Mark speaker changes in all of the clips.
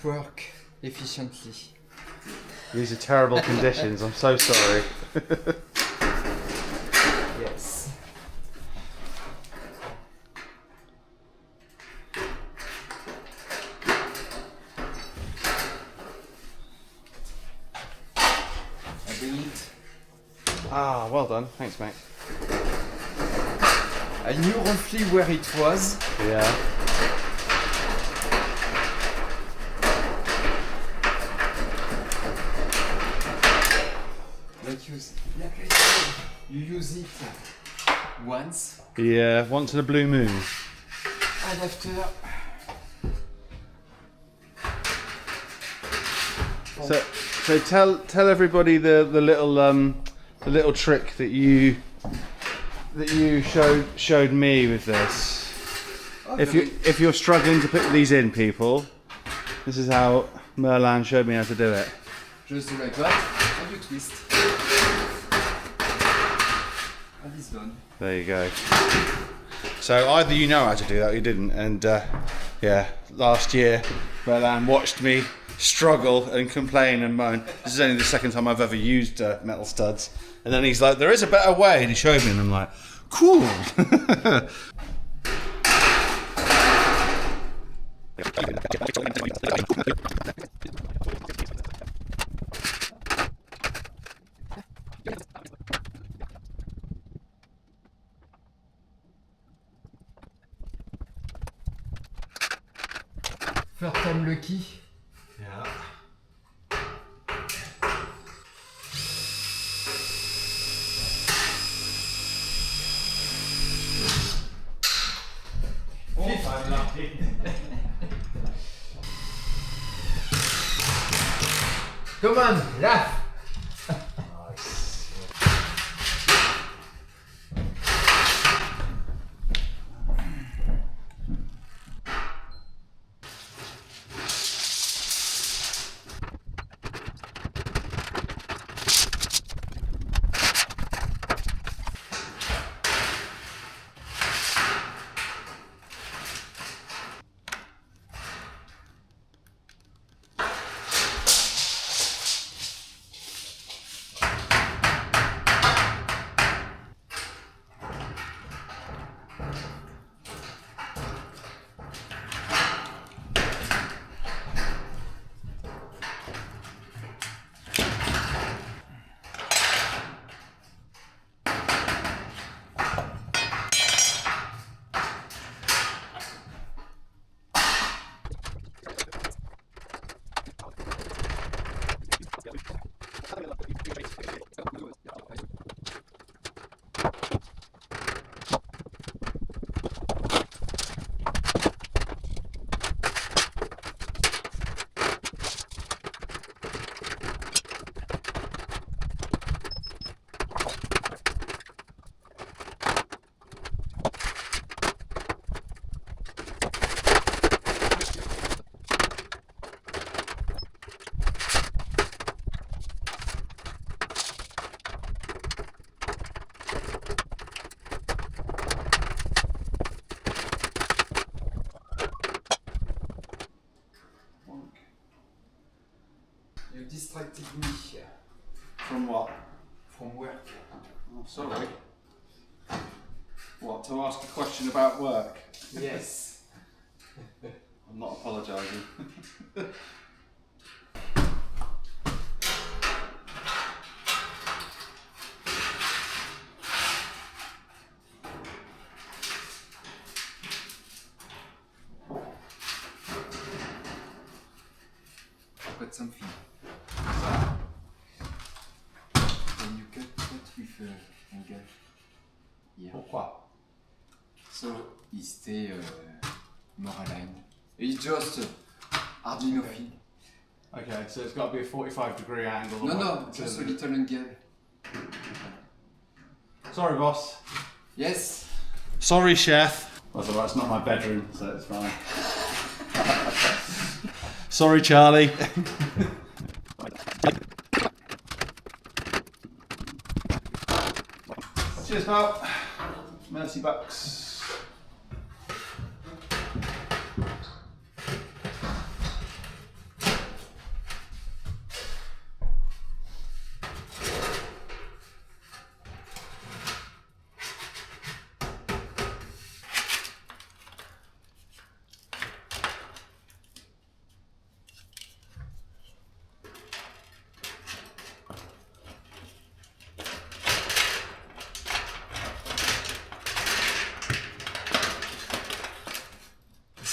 Speaker 1: work efficiently.
Speaker 2: These are terrible conditions, I'm so sorry.
Speaker 1: Yes. I bring it.
Speaker 2: Ah, well done. Thanks, mate.
Speaker 1: I knew roughly where it was.
Speaker 2: Yeah.
Speaker 1: Like I said, you use it once,
Speaker 2: Yeah, once in a blue moon.
Speaker 1: and after.
Speaker 2: So tell everybody the little trick that you showed me with this. If you're struggling to put these in, people, this is how Merlin showed me how to do it.
Speaker 1: Just do like that, and you twist. And it's done.
Speaker 2: There you go. So either you know how to do that or you didn't, and yeah, last year Merlin watched me struggle and complain and moan. This is only the second time I've ever used metal studs, and then he's like, there is a better way, and he showed me, and I'm like, cool.
Speaker 1: First time lucky.
Speaker 2: Yeah. I'm lucky.
Speaker 1: Come on, laugh. You distracted me.
Speaker 2: From what?
Speaker 1: From work.
Speaker 2: Oh, sorry. What, to ask a question about work?
Speaker 1: Yes.
Speaker 2: I'm not apologising.
Speaker 1: I've got something. When you cut with angle here.
Speaker 2: Pourquoi?
Speaker 1: So it stay more aligned. It's just Arduino thing.
Speaker 2: Okay, so it's got to be a 45-degree angle.
Speaker 1: No, just a little angle.
Speaker 2: Sorry, boss.
Speaker 1: Yes.
Speaker 2: Sorry, chef. That's alright, it's not my bedroom, so it's fine. Sorry, Charlie. Cheers, pal. Mercy bucks.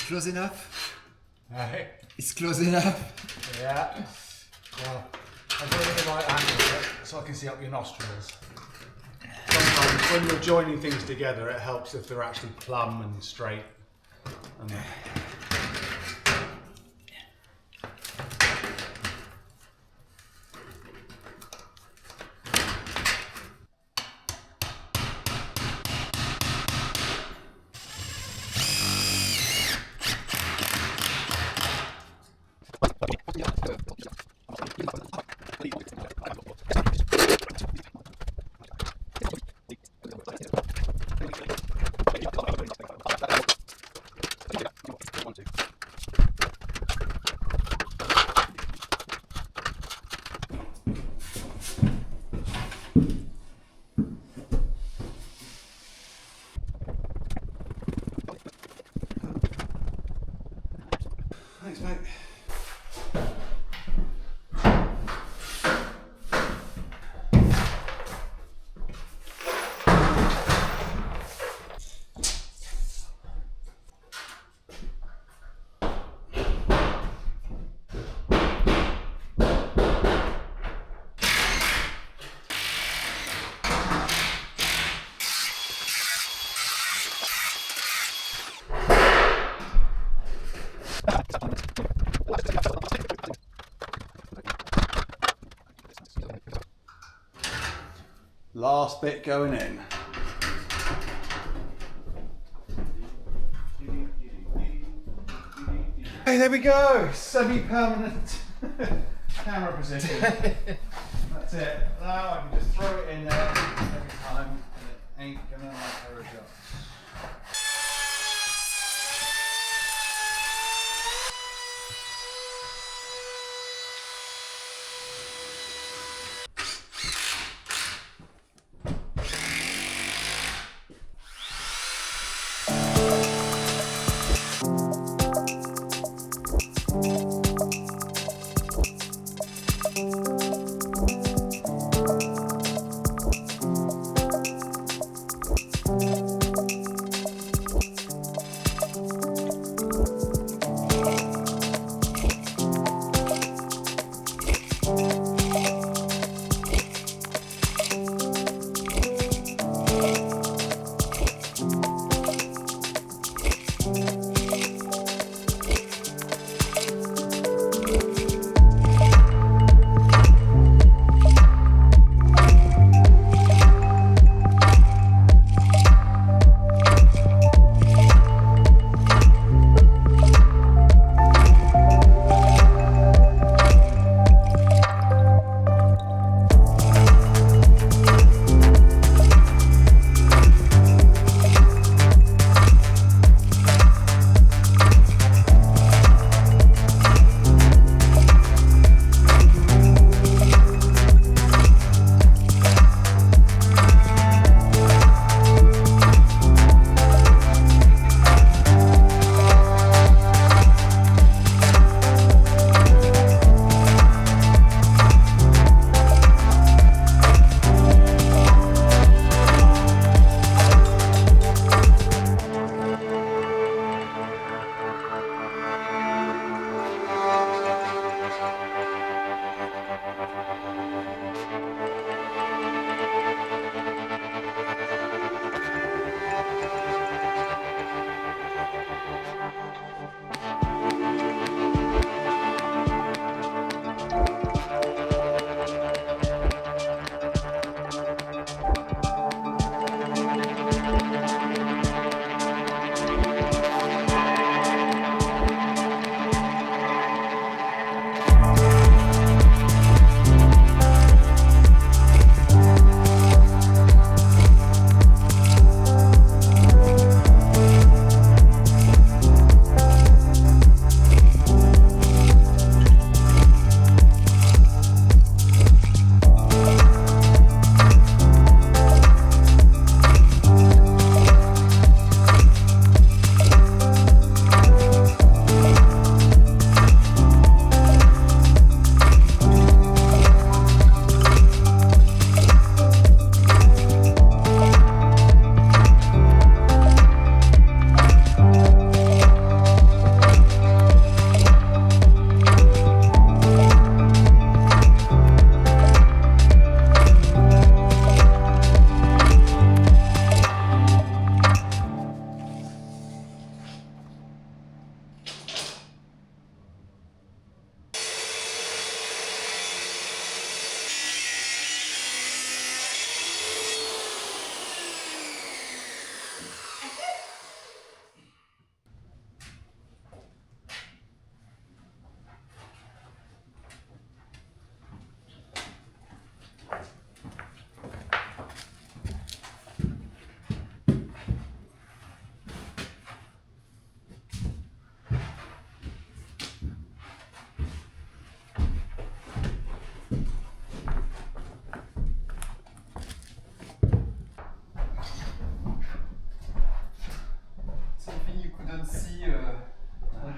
Speaker 1: close enough?
Speaker 2: Hey.
Speaker 1: It's close enough?
Speaker 2: Yeah. Well, I've got it the right angle with it, so I can see up your nostrils. Sometimes when you're joining things together, it helps if they're actually plumb and straight. And thanks, mate. Last bit going in. Hey, there we go. Semi-permanent camera position. That's it. Now I can just throw it in there every time and it ain't gonna make a adjust.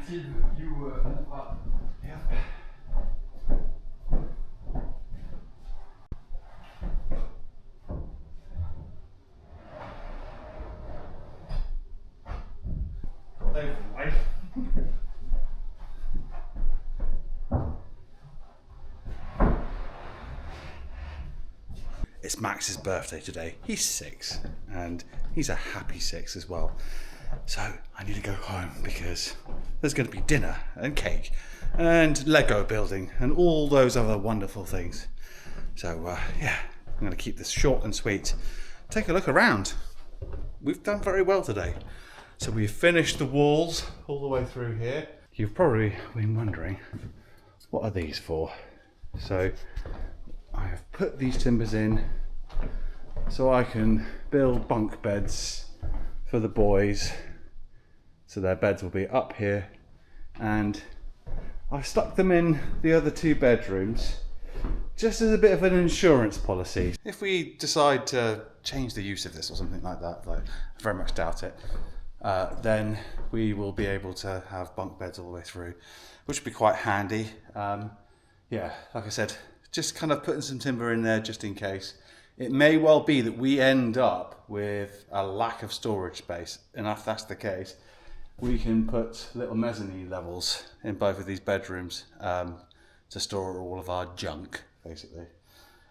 Speaker 1: until you
Speaker 2: Yeah. It's Max's birthday today. He's 6 and he's a happy 6 as well. So I need to go home because there's going to be dinner and cake and Lego building and all those other wonderful things. So yeah, I'm going to keep this short and sweet. Take a look around. We've done very well today. So we've finished the walls all the way through here. You've probably been wondering, what are these for? So I have put these timbers in so I can build bunk beds for the boys. So their beds will be up here, and I've stuck them in the other 2 bedrooms just as a bit of an insurance policy. If we decide to change the use of this or something like that, like I very much doubt it, then we will be able to have bunk beds all the way through, which would be quite handy. Yeah, like I said, just kind of putting some timber in there just in case. It may well be that we end up with a lack of storage space, and if that's the case, we can put little mezzanine levels in both of these bedrooms to store all of our junk, basically.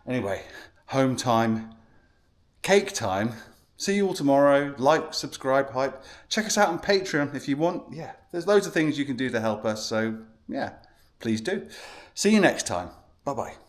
Speaker 2: Anyway, home time, cake time. See you all tomorrow. Like, subscribe, hype. Check us out on Patreon if you want. Yeah, there's loads of things you can do to help us, so yeah, please do. See you next time. Bye-bye.